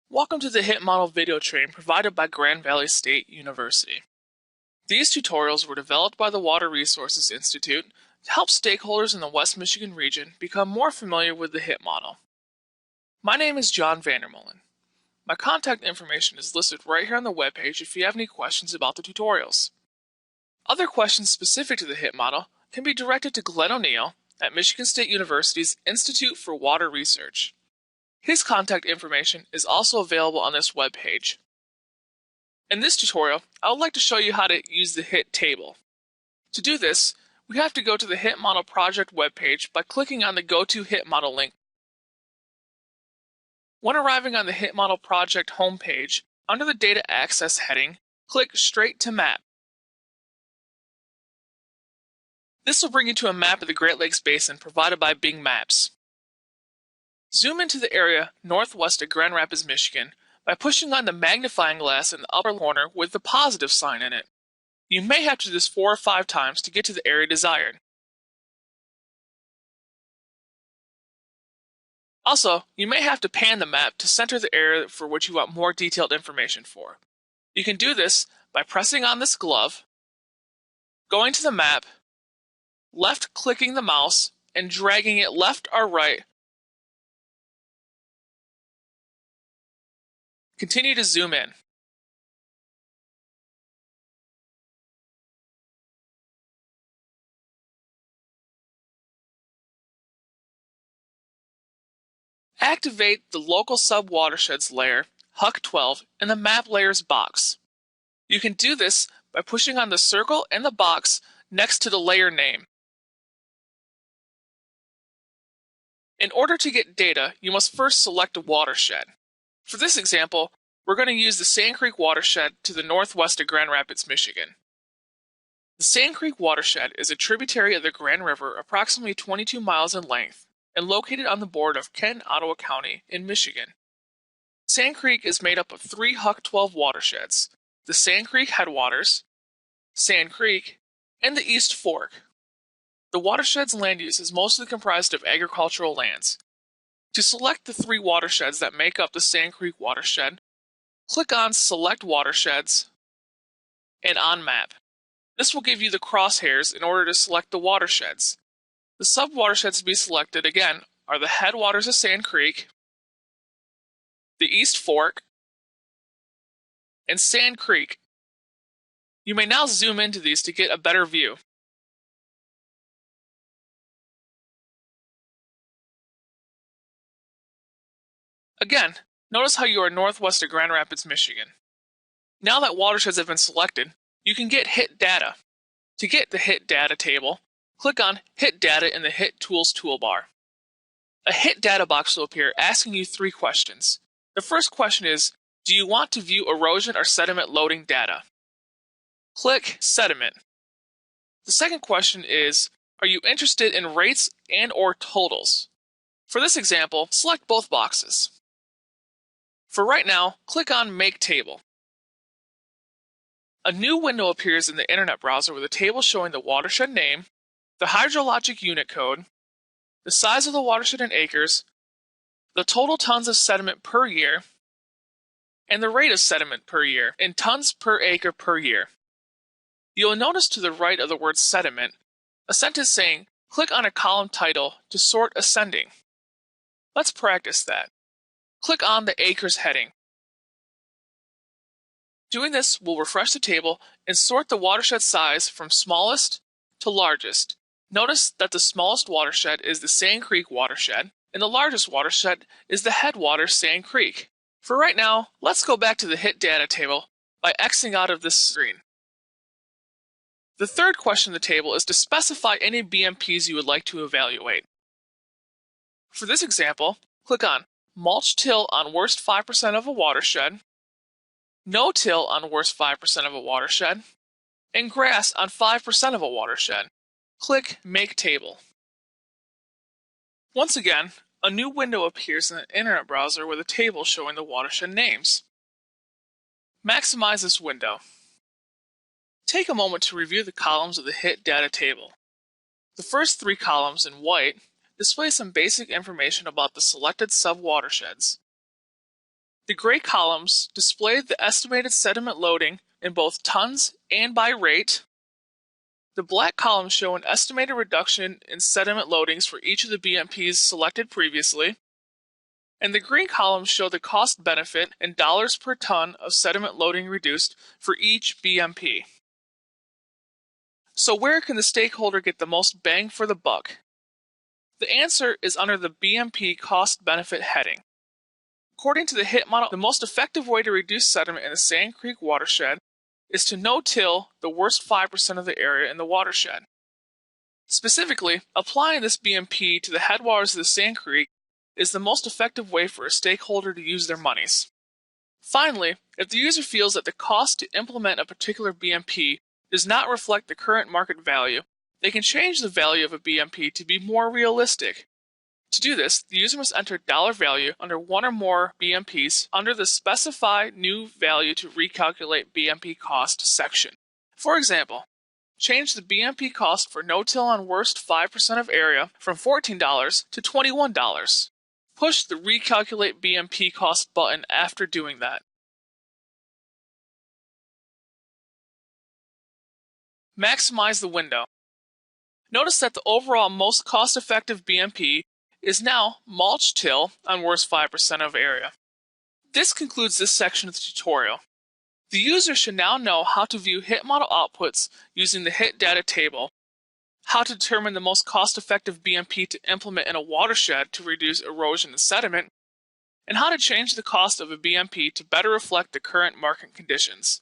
Welcome to the HIT model video training provided by Grand Valley State University. These tutorials were developed by the Water Resources Institute to help stakeholders in the West Michigan region become more familiar with the HIT model. My name is John Vandermolen. My contact information is listed right here on the webpage if you have any questions about the tutorials. Other questions specific to the HIT model can be directed to Glenn O'Neill at Michigan State University's Institute for Water Research. His contact information is also available on this webpage. In this tutorial, I would like to show you how to use the HIT table. To do this, we have to go to the HIT model project webpage by clicking on the Go to HIT model link. When arriving on the HIT model project homepage, under the Data Access heading, click Straight to Map. This will bring you to a map of the Great Lakes Basin provided by Bing Maps. Zoom into the area northwest of Grand Rapids, Michigan by pushing on the magnifying glass in the upper corner with the positive sign in it. You may have to do this 4 or 5 times to get to the area desired. Also, you may have to pan the map to center the area for which you want more detailed information for. You can do this by pressing on this glove, going to the map, left-clicking the mouse, and dragging it left or right. Continue to zoom in. Activate the Local Sub-Watersheds layer, HUC12, in the Map Layers box. You can do this by pushing on the circle and the box next to the layer name. In order to get data, you must first select a watershed. For this example, we're going to use the Sand Creek watershed to the northwest of Grand Rapids, Michigan. The Sand Creek watershed is a tributary of the Grand River approximately 22 miles in length and located on the border of Kent and Ottawa County in Michigan. Sand Creek is made up of 3 HUC12 watersheds, the Sand Creek Headwaters, Sand Creek, and the East Fork. The watershed's land use is mostly comprised of agricultural lands. To select the 3 watersheds that make up the Sand Creek watershed, click on Select Watersheds and on Map. This will give you the crosshairs in order to select the watersheds. The sub-watersheds to be selected, again, are the headwaters of Sand Creek, the East Fork, and Sand Creek. You may now zoom into these to get a better view. Again, notice how you are northwest of Grand Rapids, Michigan. Now that watersheds have been selected, you can get HIT data. To get the HIT data table, click on HIT data in the HIT Tools toolbar. A HIT data box will appear asking you 3 questions. The first question is, do you want to view erosion or sediment loading data? Click Sediment. The second question is, are you interested in rates and/or totals? For this example, select both boxes. For right now, click on Make Table. A new window appears in the Internet browser with a table showing the watershed name, the hydrologic unit code, the size of the watershed in acres, the total tons of sediment per year, and the rate of sediment per year in tons per acre per year. You'll notice to the right of the word sediment a sentence saying, click on a column title to sort ascending. Let's practice that. Click on the acres heading. Doing this will refresh the table and sort the watershed size from smallest to largest. Notice that the smallest watershed is the Sand Creek watershed, and the largest watershed is the headwaters Sand Creek. For right now, let's go back to the HIT data table by Xing out of this screen. The third question in the table is to specify any BMPs you would like to evaluate. For this example, click on Mulch Till on worst 5% of a watershed, No Till on worst 5% of a watershed, and Grass on 5% of a watershed. Click Make Table. Once again, a new window appears in the Internet browser with a table showing the watershed names. Maximize this window. Take a moment to review the columns of the HIT data table. The first 3 columns in white display some basic information about the selected sub-watersheds. The gray columns display the estimated sediment loading in both tons and by rate. The black columns show an estimated reduction in sediment loadings for each of the BMPs selected previously. And the green columns show the cost benefit in dollars per ton of sediment loading reduced for each BMP. So where can the stakeholder get the most bang for the buck? The answer is under the BMP cost benefit heading. According to the HIT model, the most effective way to reduce sediment in the Sand Creek watershed is to no-till the worst 5% of the area in the watershed. Specifically, applying this BMP to the headwaters of the Sand Creek is the most effective way for a stakeholder to use their monies. Finally, if the user feels that the cost to implement a particular BMP does not reflect the current market value, they can change the value of a BMP to be more realistic. To do this, the user must enter dollar value under one or more BMPs under the Specify New Value to Recalculate BMP Cost section. For example, change the BMP cost for no-till on worst 5% of area from $14 to $21. Push the Recalculate BMP Cost button after doing that. Maximize the window. Notice that the overall most cost-effective BMP is now mulch till on worst 5% of area. This concludes this section of the tutorial. The user should now know how to view HIT model outputs using the HIT data table, how to determine the most cost-effective BMP to implement in a watershed to reduce erosion and sediment, and how to change the cost of a BMP to better reflect the current market conditions.